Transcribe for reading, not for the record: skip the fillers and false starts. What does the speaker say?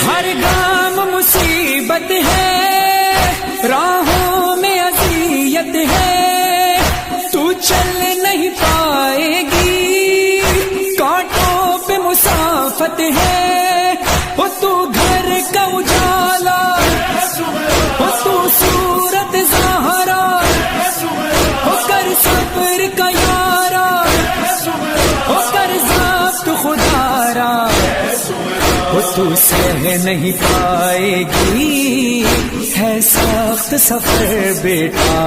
हर गाम मुसीबत है, राहों में अज़ियत है, तू चल नहीं पाएगी, कांटों पे मुसाफत है। वो तू घर का उजाला, वो तू सूरत ज़हरा, वो कर सब्र का यारा, वो कर ज़ब्त खुदारा, वो तू सह नहीं पाएगी, है सख्त सफर बेटा।